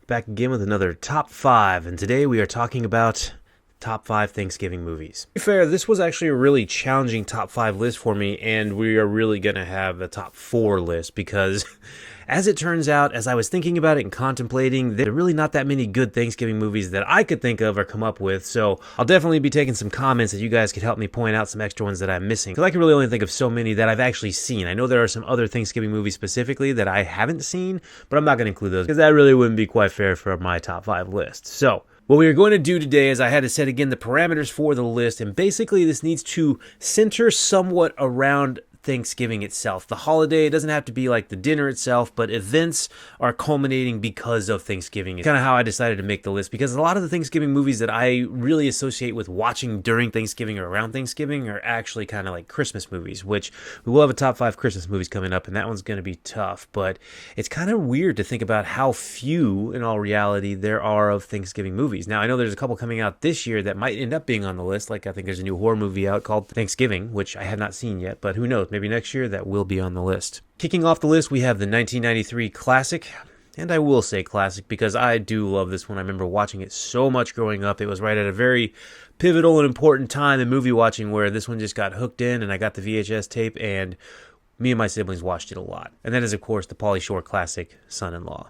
Back again with another top 5, and today we are talking about top 5 Thanksgiving movies. To be fair, this was actually a really challenging top 5 list for me, and we are really going to have a top 4 list because as it turns out, as I was thinking about it and contemplating, there are really not that many good Thanksgiving movies that I could think of or come up with, so I'll definitely be taking some comments that you guys could help me point out some extra ones that I'm missing, because I can really only think of so many that I've actually seen. I know there are some other Thanksgiving movies specifically that I haven't seen, but I'm not going to include those because that really wouldn't be quite fair for my top 5 list. So what we are going to do today is I had to set again the parameters for the list, and basically this needs to center somewhat around Thanksgiving itself. The holiday, it doesn't have to be like the dinner itself, but events are culminating because of Thanksgiving. It's kind of how I decided to make the list, because a lot of the Thanksgiving movies that I really associate with watching during Thanksgiving or around Thanksgiving are actually kind of like Christmas movies, which we will have a top 5 Christmas movies coming up, and that one's going to be tough, but it's kind of weird to think about how few, in all reality, there are of Thanksgiving movies. Now, I know there's a couple coming out this year that might end up being on the list, like I think there's a new horror movie out called Thanksgiving, which I have not seen yet, but who knows? Maybe next year that will be on the list. Kicking off the list, we have the 1993 classic. And I will say classic because I do love this one. I remember watching it so much growing up. It was right at a very pivotal and important time in movie watching where this one just got hooked in, and I got the VHS tape, and me and my siblings watched it a lot. And that is, of course, the Pauly Shore classic, Son-in-Law.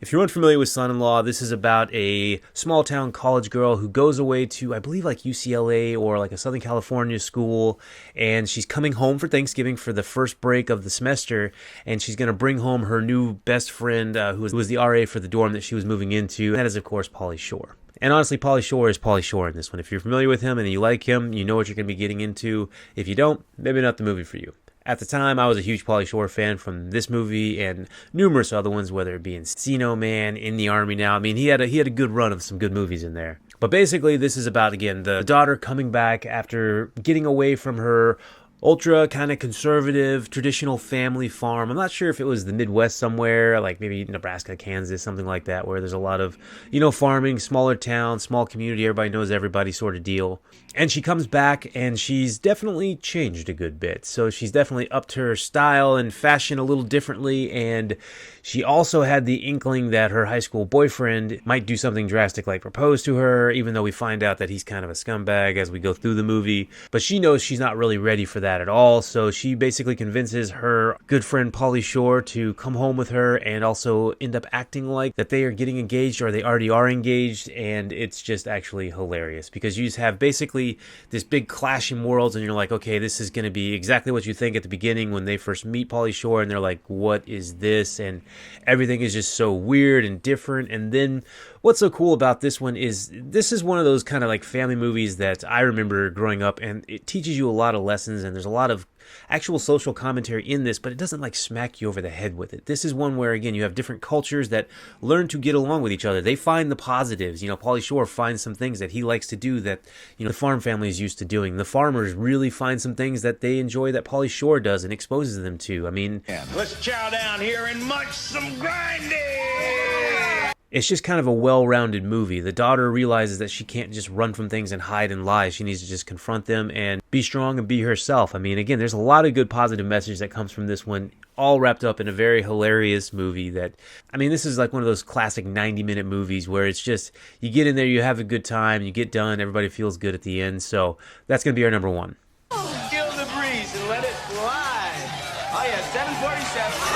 If you're unfamiliar with Son-in-Law, this is about a small-town college girl who goes away to, I believe, like UCLA or like a Southern California school, and she's coming home for Thanksgiving for the first break of the semester, and she's going to bring home her new best friend, who was the RA for the dorm that she was moving into. And that is, of course, Pauly Shore. And honestly, Pauly Shore is Pauly Shore in this one. If you're familiar with him and you like him, you know what you're going to be getting into. If you don't, maybe not the movie for you. At the time, I was a huge Pauly Shore fan from this movie and numerous other ones, whether it be Encino Man, In the Army Now. I mean, he had a good run of some good movies in there. But basically, this is about, again, the daughter coming back after getting away from her ultra kind of conservative traditional family farm. I'm not sure if it was the Midwest somewhere, like maybe Nebraska, Kansas, something like that, where there's a lot of, farming, smaller town, small community, everybody knows everybody sort of deal. And she comes back and she's definitely changed a good bit. So she's definitely upped her style and fashion a little differently, and she also had the inkling that her high school boyfriend might do something drastic like propose to her, even though we find out that he's kind of a scumbag as we go through the movie. But she knows she's not really ready for that at all, so she basically convinces her good friend Pauly Shore to come home with her and also end up acting like that they are getting engaged or they already are engaged, and it's just actually hilarious because you just have basically this big clash in worlds, and you're like, okay, this is going to be exactly what you think at the beginning when they first meet Pauly Shore, and they're like, what is this? And everything is just so weird and different. And then what's so cool about this one is this is one of those kind of like family movies that I remember growing up, and it teaches you a lot of lessons, and there's a lot of actual social commentary in this, but it doesn't like smack you over the head with it. This is one where, again, you have different cultures that learn to get along with each other. They find the positives. Pauly Shore finds some things that he likes to do that, the farm family is used to doing. The farmers really find some things that they enjoy that Pauly Shore does and exposes them to. I mean, let's chow down here and munch some grinding! It's just kind of a well-rounded movie. The daughter realizes that she can't just run from things and hide and lie. She needs to just confront them and be strong and be herself. I mean, again, there's a lot of good positive message that comes from this one, all wrapped up in a very hilarious movie that, this is like one of those classic 90-minute movies where it's just, you get in there, you have a good time, you get done, everybody feels good at the end. So that's going to be our number 1. Feel the breeze and let it fly. Oh yeah, 747.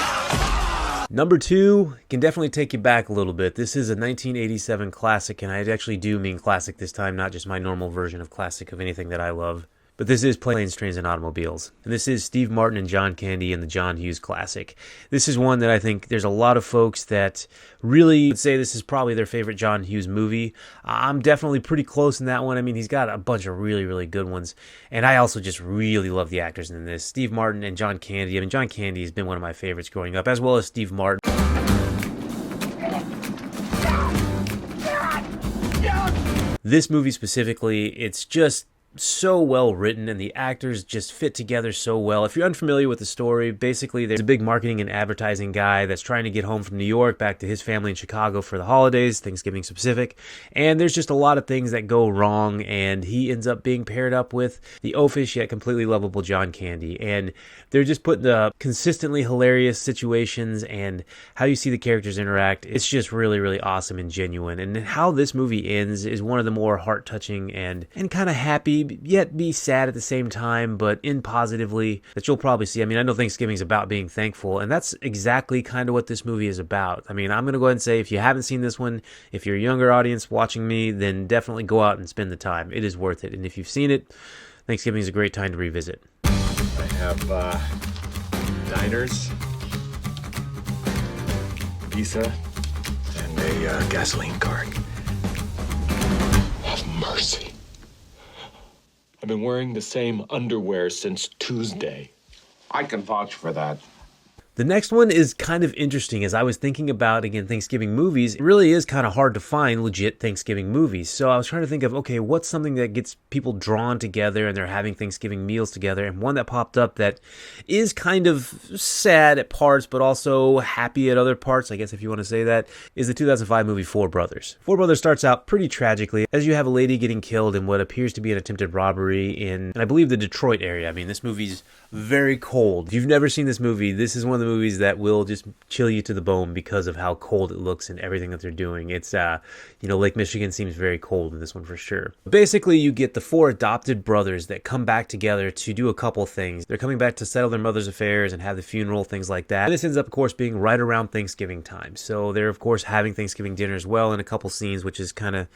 Number 2 can definitely take you back a little bit. This is a 1987 classic, and I actually do mean classic this time, not just my normal version of classic of anything that I love. But this is Planes, Trains, and Automobiles. And this is Steve Martin and John Candy and the John Hughes classic. This is one that I think there's a lot of folks that really would say this is probably their favorite John Hughes movie. I'm definitely pretty close in that one. He's got a bunch of really, really good ones. And I also just really love the actors in this. Steve Martin and John Candy. John Candy has been one of my favorites growing up, as well as Steve Martin. This movie specifically, it's just so well written and the actors just fit together so well. If you're unfamiliar with the story, basically there's a big marketing and advertising guy that's trying to get home from New York back to his family in Chicago for the holidays, Thanksgiving specific, and there's just a lot of things that go wrong, and he ends up being paired up with the oafish yet completely lovable John Candy, and they're just put in the consistently hilarious situations, and how you see the characters interact, it's just really, really awesome and genuine. And how this movie ends is one of the more heart-touching and kind of happy, yet be sad at the same time, but in positively, that you'll probably see. I mean, I know Thanksgiving's about being thankful, and that's exactly kind of what this movie is about. I mean, I'm going to go ahead and say, if you haven't seen this one, if you're a younger audience watching me, then definitely go out and spend the time. It is worth it. And if you've seen it, Thanksgiving is a great time to revisit. I have diners, pizza, and a gasoline card. Have mercy. I've been wearing the same underwear since Tuesday. I can vouch for that. The next one is kind of interesting. As I was thinking about, again, Thanksgiving movies, it really is kind of hard to find legit Thanksgiving movies. So I was trying to think of, okay, what's something that gets people drawn together and they're having Thanksgiving meals together? And one that popped up that is kind of sad at parts, but also happy at other parts, I guess if you want to say that, is the 2005 movie Four Brothers. Four Brothers starts out pretty tragically as you have a lady getting killed in what appears to be an attempted robbery in, I believe, the Detroit area. I mean, this movie's very cold. If you've never seen this movie, this is one of the movies that will just chill you to the bone because of how cold it looks and everything that they're doing. It's, Lake Michigan seems very cold in this one for sure. Basically, you get the four adopted brothers that come back together to do a couple things. They're coming back to settle their mother's affairs and have the funeral, things like that. And this ends up, of course, being right around Thanksgiving time. So they're, of course, having Thanksgiving dinner as well in a couple scenes, which is kind of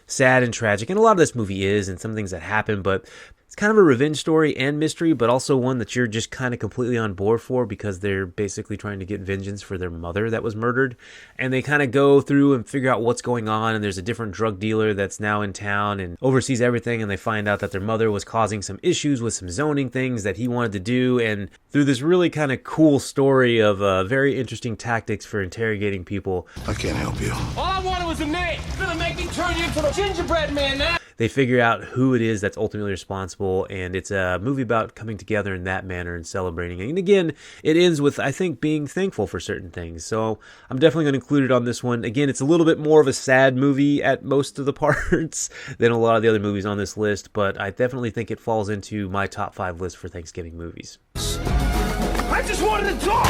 sad and tragic. And a lot of this movie is, and some things that happen, but it's kind of a revenge story and mystery, but also one that you're just kind of completely on board for because they're basically trying to get vengeance for their mother that was murdered. And they kind of go through and figure out what's going on, and there's a different drug dealer that's now in town and oversees everything, and they find out that their mother was causing some issues with some zoning things that he wanted to do, and through this really kind of cool story of very interesting tactics for interrogating people. I can't help you. All I wanted was a name. It's gonna make me turn you into the gingerbread man now. They figure out who it is that's ultimately responsible, and it's a movie about coming together in that manner and celebrating. And again, it ends with, I think, being thankful for certain things. So I'm definitely going to include it on this one. Again, it's a little bit more of a sad movie at most of the parts than a lot of the other movies on this list, but I definitely think it falls into my top 5 list for Thanksgiving movies. I just wanted to talk.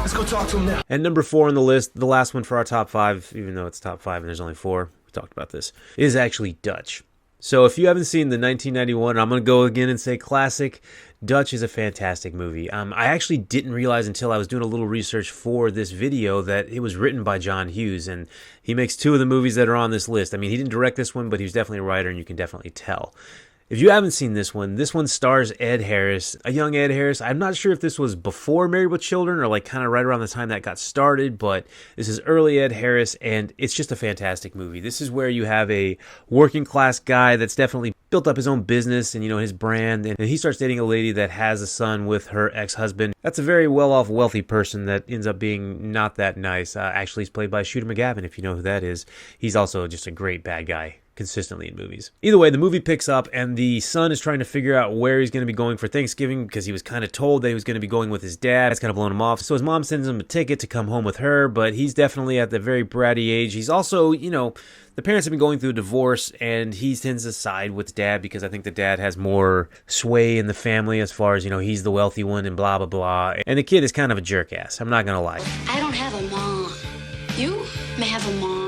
Let's go talk to him now. And number 4 on the list, the last one for our top 5, even though it's top 5 and there's only 4, we talked about this, is actually Dutch. So if you haven't seen the 1991, I'm going to go again and say classic, Dutch is a fantastic movie. I actually didn't realize until I was doing a little research for this video that it was written by John Hughes, and he makes 2 of the movies that are on this list. I mean, he didn't direct this one, but he was definitely a writer, and you can definitely tell. If you haven't seen this one stars Ed Harris, a young Ed Harris. I'm not sure if this was before Married with Children or like kind of right around the time that got started, but this is early Ed Harris, and it's just a fantastic movie. This is where you have a working class guy that's definitely built up his own business and, his brand, and he starts dating a lady that has a son with her ex-husband. That's a very well-off, wealthy person that ends up being not that nice. Actually, he's played by Shooter McGavin, if you know who that is. He's also just a great bad guy consistently in movies. Either way, the movie picks up, and the son is trying to figure out where he's going to be going for Thanksgiving because he was kind of told that he was going to be going with his dad. That's kind of blown him off. So his mom sends him a ticket to come home with her, but he's definitely at the very bratty age. He's also, the parents have been going through a divorce, and he tends to side with dad because I think the dad has more sway in the family as far as, he's the wealthy one and blah, blah, blah. And the kid is kind of a jerk ass. I'm not going to lie. I don't have a mom. You may have a mom.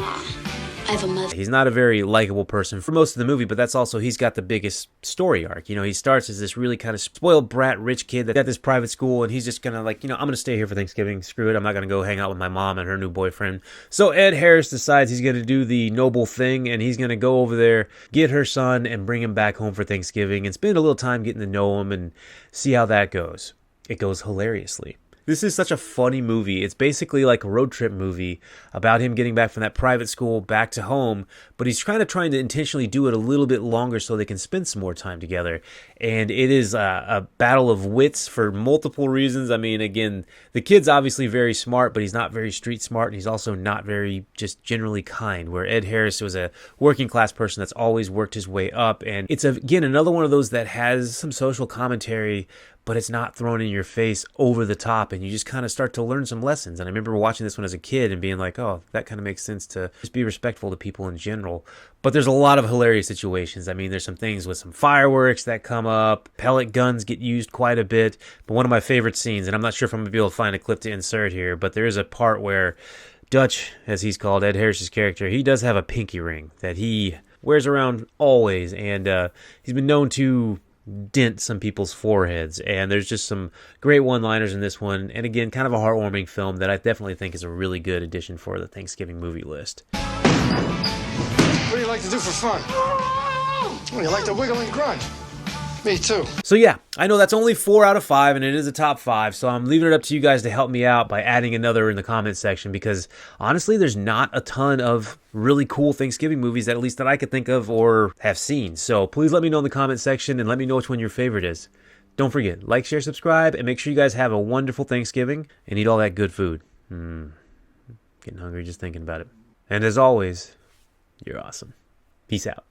I have a mother. He's not a very likable person for most of the movie, but that's also, he's got the biggest story arc. He starts as this really kind of spoiled brat rich kid that got this private school, and he's just gonna I'm gonna stay here for Thanksgiving. Screw it, I'm not gonna go hang out with my mom and her new boyfriend. So Ed Harris decides he's gonna do the noble thing, and he's gonna go over there, get her son, and bring him back home for Thanksgiving, and spend a little time getting to know him and see how that goes. It goes hilariously. This is such a funny movie. It's basically like a road trip movie about him getting back from that private school back to home, but he's trying to intentionally do it a little bit longer so they can spend some more time together. And it is a battle of wits for multiple reasons. I mean, again, the kid's obviously very smart, but he's not very street smart, and he's also not very just generally kind, where Ed Harris was a working class person that's always worked his way up. And it's, again, another one of those that has some social commentary, but it's not thrown in your face over the top, and you just kind of start to learn some lessons. And I remember watching this one as a kid and being like, oh, that kind of makes sense to just be respectful to people in general. But there's a lot of hilarious situations. I mean, there's some things with some fireworks that come up. Pellet guns get used quite a bit. But one of my favorite scenes, and I'm not sure if I'm going to be able to find a clip to insert here, but there is a part where Dutch, as he's called, Ed Harris's character, he does have a pinky ring that he wears around always, and he's been known to dent some people's foreheads, and there's just some great one-liners in this one, and again, kind of a heartwarming film that I definitely think is a really good addition for the Thanksgiving movie list. What do you like to do for fun? Oh, you like to wiggle and grunt. Me too. So yeah, I know that's only 4 out of 5, and it is a top 5, so I'm leaving it up to you guys to help me out by adding another in the comment section, because honestly, there's not a ton of really cool Thanksgiving movies that at least that I could think of or have seen. So please let me know in the comment section, and let me know which one your favorite is. Don't forget, like, share, subscribe, and make sure you guys have a wonderful Thanksgiving and eat all that good food. Getting hungry just thinking about it. And as always, you're awesome. Peace out.